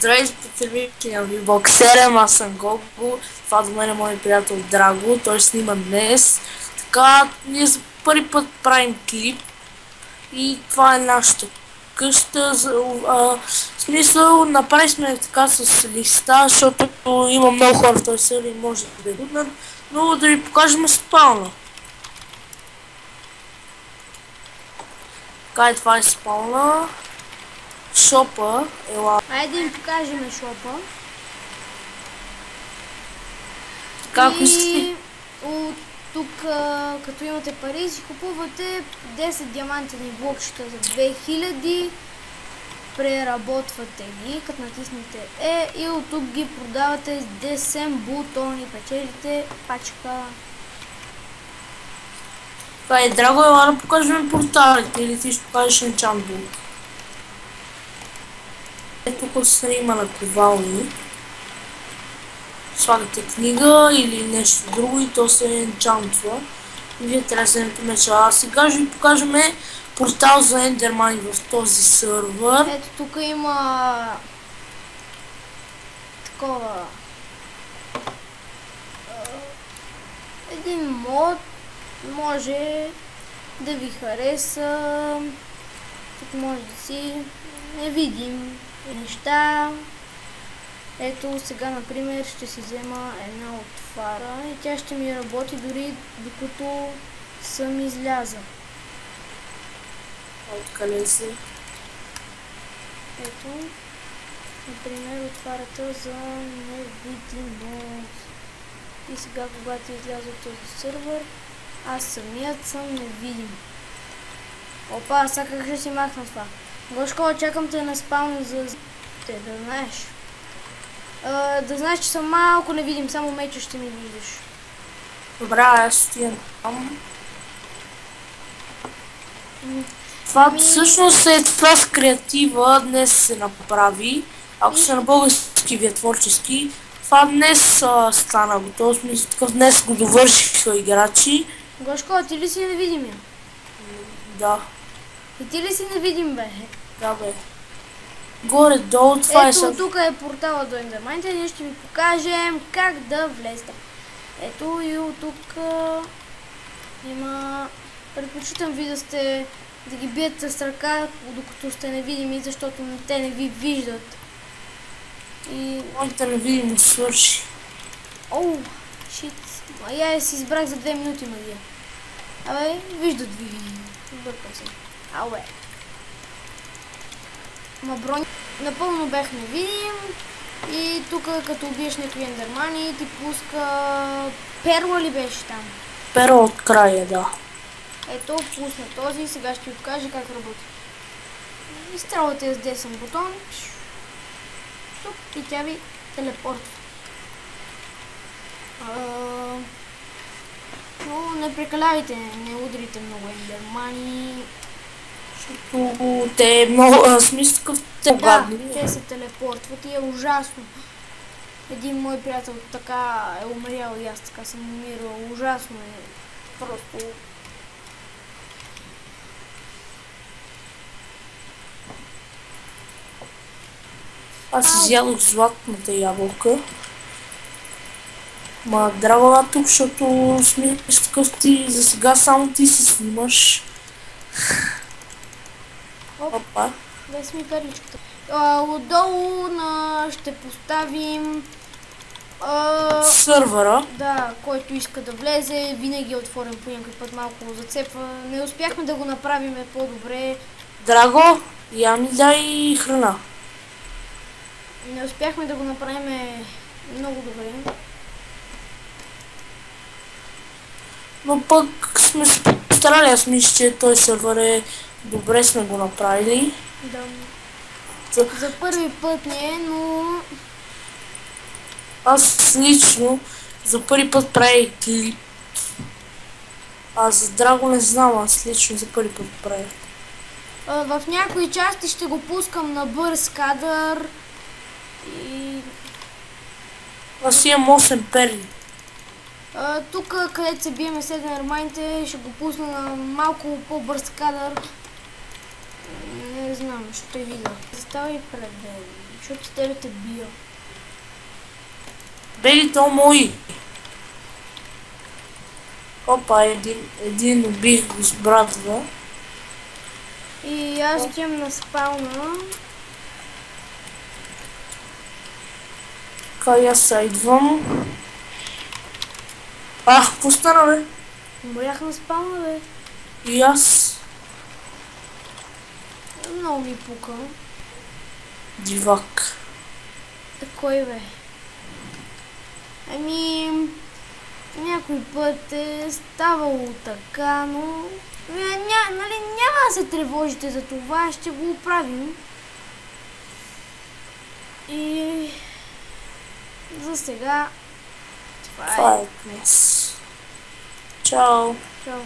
Здравейте, потребителки на VBOX 7, аз съм Гого, това до мен е мой приятел Драго, той снима днес. Така, ние за първи път правим клип и това е нашата къща. В смисъл, направили сме така с листа, защото има много хора в този сервер и може да е трудно, но да ви покажем спална. Така и това е спална. Шопа, ела. Айде да им покажем шопа. Как искате? От тук, като имате пари, си купувате 10 диамантени блокчета за 2000, преработвате ги, като натиснете и от тук ги продавате с 10 бутони, печелите пачка. Това е Драго, ела да покажем порталите или ти ще покажеш Enchant Book. Тук се има наковални. Слагате книга или нещо друго и то се енчантва. И вие трябва да вземете меча. А сега ще ви покажем портал за ендермани в този сървър. Ето тук има такова един мод, може да ви хареса. Тук може да си не видим неща. Ето сега, например, ще си взема една от фара и тя ще ми работи дори докато съм изляза. Откъде се? Ето, например, от фарата за невидимост. И сега, когато изляза от този сървър, аз самият съм невидим. Опа, сега как ще си махна това? Гошко, чакам те на спална за те да знаеш. Да знаеш, че съм малко невидим, само меча ще ми виждаш. Добре, аз стоя там. Това всъщност е това с креатива, днес се направи. Ако се на български вие творчески, това днес стана готово, смисъл такъв днес го довършиха играчи. Гошко, ти ли си невидимия? Да. И ти ли си невидим, бе? Да, бе. Горе-долу това е ето, тук е портала до ендерманите, ние ще ви покажем как да влезете. Ето и от тук има... Предпочитам ви да ги биете с ръка, докато сте невидими, защото те не ви виждат. И... Моята невидимост свърши. Оу, шит. Я си избрах за 2 минути, магия. Абе, виждат ви. Бъркам се. Ауе. Ма брони. Напълно бях невидим. И тук като убиеш някакви ендермани, ти пуска... Перла ли беше там? Перла от края, да. Ето, пусна този и сега ще ви покажа как работи. Изстрелвате с десен бутон. Тук и тя ви телепортва. Но не прекалявайте, не удрите много ендермани. Защото те е много смисъл такъв гадни. Да, те се телепортват и е ужасно. Един мой приятел така е умрял и аз така съм умирал. Ужасно е. Просто... Аз изядох златната ябълка. Ма драва тук, защото смисъл такъв ти за сега само ти се снимаш. Опа. Дай ми перличката. Отдолу ще поставим сървъра. Да, който иска да влезе, винаги е отворен по някакъв път, малко зацепва. Не успяхме да го направим по-добре. Драго, я ми дай храна. Не успяхме да го направим много добре. Но пък сме се постарали, аз мисля, че той сървър е добре сме го направили. Да. За първи път не е, но... Аз лично за първи път правих клип. За Драго не знам, аз лично за първи път правих. В някои части ще го пускам на бърз кадър и... Аз имам 8 перли. Тук, където се биеме с ендерманите, ще го пусна на малко по-бърз кадър. Не знам, ще видя. Заставай пред Защото тебе те бия. Бели, то мой. Опа, един убих го с брата. И аз отивам на спауна. Така и аз сега идвам. Какво стана, бе? Умрях на спауна, бе. И аз. Много ми пука. Дивак. Кой, бе? Ами... Някой път е ставало така, но... нали, няма да се тревожите за това, ще го оправим. И... За сега... Това Това е днес. Чао. Чао.